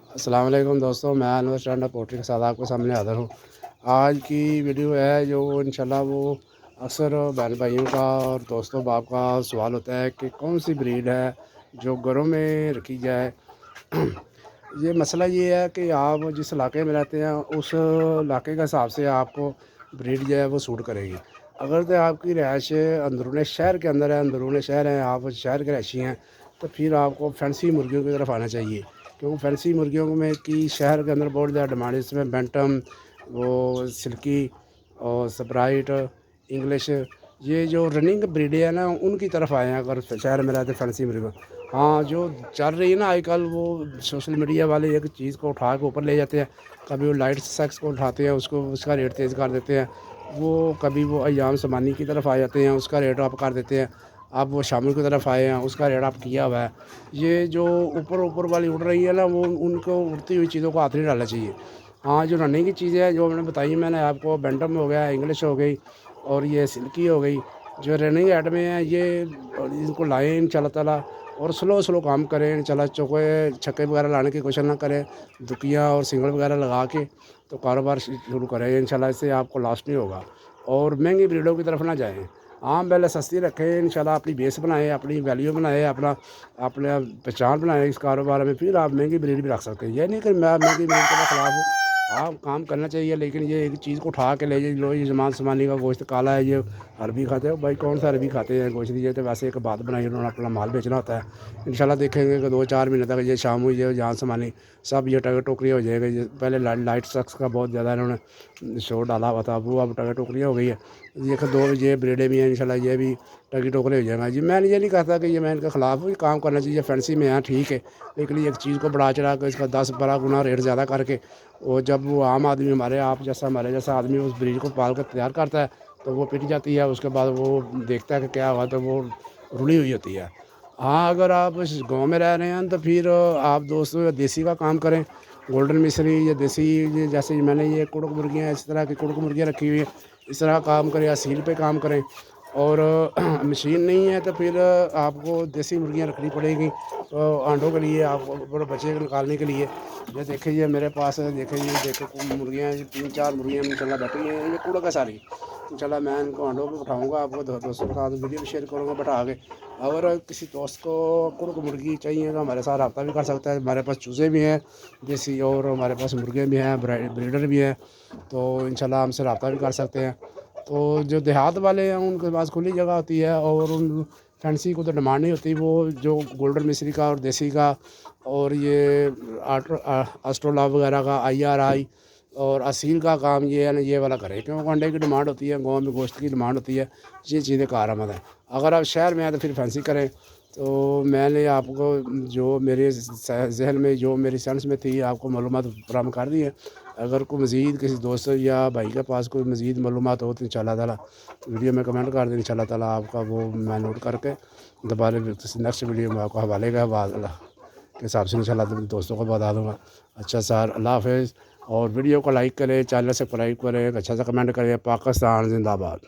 السلام علیکم دوستوں، میں انور اسٹینڈ اپ پوٹری کے ساتھ آپ کے سامنے حاضر ہوں۔ آج کی ویڈیو ہے جو انشاءاللہ وہ اکثر بہن بھائیوں کا اور دوستوں باپ کا سوال ہوتا ہے کہ کون سی بریڈ ہے جو گھروں میں رکھی جائے۔ یہ مسئلہ یہ ہے کہ آپ جس علاقے میں رہتے ہیں اس علاقے کے حساب سے آپ کو بریڈ جو ہے وہ سوٹ کرے گی۔ اگر تو آپ کی رہائش اندرون شہر کے اندر ہے، اندرون شہر ہیں، آپ شہر کے رہائشی ہیں، تو پھر آپ کو فینسی مرغیوں کی طرف آنا چاہیے، کیونکہ فینسی مرغیوں میں کی شہر کے اندر بہت زیادہ ڈیمانڈ ہے۔ اس میں بینٹم، وہ سلکی اور سپرائٹ، انگلش، یہ جو رننگ بریڈیں ہیں نا ان کی طرف آئے ہیں اگر شہر میں رہتے فینسی مرغیوں۔ ہاں، جو چل رہی ہے نا آج کل، وہ سوشل میڈیا والے ایک چیز کو اٹھا کے اوپر لے جاتے ہیں، کبھی وہ لائٹ سیکس کو اٹھاتے ہیں، اس کا ریٹ تیز کر دیتے ہیں، وہ کبھی وہ ایام سمانی کی طرف آ جاتے ہیں، اس کا ریٹ اپ کر دیتے ہیں، اب وہ شامل کی طرف آئے ہیں، اس کا ریٹ اپ کیا ہوا ہے۔ یہ جو اوپر والی اڑ رہی ہے نا، وہ ان کو اڑتی ہوئی چیزوں کو ہاتھ نہیں ڈالنا چاہیے۔ ہاں، جو رننگ کی چیزیں ہیں جو میں نے بتائی، میں نے آپ کو بینٹم ہو گیا، انگلش ہو گئی اور یہ سلکی ہو گئی، جو رننگ ایڈ میں ہیں، یہ ان کو لائیں ان شاء اللہ تعالیٰ، اور سلو کام کریں ان شاء اللہ۔ چوکے چھکے وغیرہ لانے کی کوشش نہ کریں، دکیاں اور سنگل وغیرہ لگا کے تو کاروبار شروع کریں ان شاء اللہ، اس سے آپ کو لاس نہیں ہوگا۔ اور مہنگی بریڈوں کی طرف نہ جائیں، عام پہلے سستی رکھیں ان شاء اللہ، اپنی بیس بنائیں، اپنی ویلیو بنائیں، اپنا پہچان بنائیں اس کاروبار میں، پھر آپ مہنگی بریڈ بھی رکھ سکتے ہیں۔ یہ نہیں کہ میں مہنگی بریڈ کے خلاف ہوں، آپ کام کرنا چاہیے، لیکن یہ ایک چیز کو اٹھا کے لے جائے، لو یہ زمان سمانی کا گوشت کالا ہے، یہ عربی کھاتے ہیں، بھائی کون سا عربی کھاتے ہیں گوشت؟ دیجیے تو ویسے ایک بات بنائی، انہوں نے اپنا مال بیچنا ہوتا ہے۔ انشاءاللہ دیکھیں گے کہ 2-4 مہینے تک یہ شام ہوئی ہے، جان سمانی سب یہ ٹگے ٹوکریاں ہو جائے گا۔ پہلے لائٹ سکس کا بہت زیادہ انہوں نے شور ڈالا ہوا تھا، وہ اب ٹگے ٹوکریاں ہو گئی ہے۔ یہ بریڈیں بھی ہیں انشاءاللہ، یہ بھی ٹگی ٹوکرے ہو جائیں گا جی۔ میں یہ نہیں کہتا کہ یہ میں ان کے خلاف ہوں، کام کرنا چاہیے فینسی میں، ہاں ٹھیک ہے، لیکن ایک چیز کو بڑھا چڑھا کے اس کا 10-12 گنا ریٹ زیادہ کر کے، اور جب وہ عام آدمی ہمارے جیسا آدمی اس بریڈ کو پال کر تیار کرتا ہے تو وہ پٹ جاتی ہے، اس کے بعد وہ دیکھتا ہے کہ کیا ہوا تو وہ رلی ہوئی ہوتی ہے۔ ہاں، اگر آپ گاؤں میں رہ رہے ہیں تو پھر آپ دوستوں دیسی کا کام کریں، گولڈن مصری یا دیسی، جیسے میں نے یہ کڑک مرغیاں، اس طرح کی کڑک مرغیاں رکھی ہوئی ہیں، اس طرح کام کریں، یا سیل پہ کام کریں۔ اور مشین نہیں ہے تو پھر آپ کو دیسی مرغیاں رکھنی پڑے گی آنڈوں کے لیے، آپ کو بچے نکالنے کے لیے۔ یہ دیکھیں، یہ میرے پاس ہے، دیکھیں مرغیاں، 3-4 مرغیاں انشاءاللہ بیٹھی ہیں، یہ کڑک ہے ساری انشاءاللہ۔ میں ان کو آنڈوں پہ اٹھاؤں گا، آپ کو دوستوں کے ساتھ ویڈیو بھی شیئر کروں گا بٹھا کے۔ اگر کسی دوست کو کڑک مرغی چاہیے تو ہمارے ساتھ رابطہ بھی کر سکتا ہے، ہمارے پاس چوزے بھی ہیں دیسی، اور ہمارے پاس مرغے بھی ہیں، بریڈر بھی ہیں، تو انشاءاللہ ہم سے رابطہ بھی کر سکتے ہیں۔ تو جو دیہات والے ہیں ان کے پاس کھلی جگہ ہوتی ہے، اور ان فینسی کو تو ڈیمانڈ نہیں ہوتی، وہ جو گولڈن مصری کا اور دیسی کا اور یہ اسٹرولاب وغیرہ کا IRI اور اصیل کا کام یہ ہے نا، یہ والا کرے، کیونکہ انڈے کی ڈیمانڈ ہوتی ہے، گاؤں میں گوشت کی ڈیمانڈ ہوتی ہے، یہ چیزیں کارآمد ہیں۔ اگر آپ شہر میں ہیں تو پھر فینسی کریں۔ تو میں نے آپ کو جو میرے ذہن میں، جو میری سینس میں تھی، آپ کو معلومات فراہم کر دی ہے۔ اگر کوئی مزید کسی دوست یا بھائی کے پاس کوئی مزید معلومات ہو تو ان شاء اللہ تعالیٰ ویڈیو میں کمنٹ کر دیں، ان شاء اللہ تعالیٰ آپ کا وہ میں نوٹ کر کے دوبارہ نیکسٹ ویڈیو میں آپ کو حوالے کا کے حساب سے ان شاء اللہ دوستوں کو بتا دوں گا۔ اچھا سر، اللہ حافظ، اور ویڈیو کو لائک کریں، چینل سے سبسکرائب کریں، اچھا سا کمنٹ کریں۔ پاکستان زندہ باد۔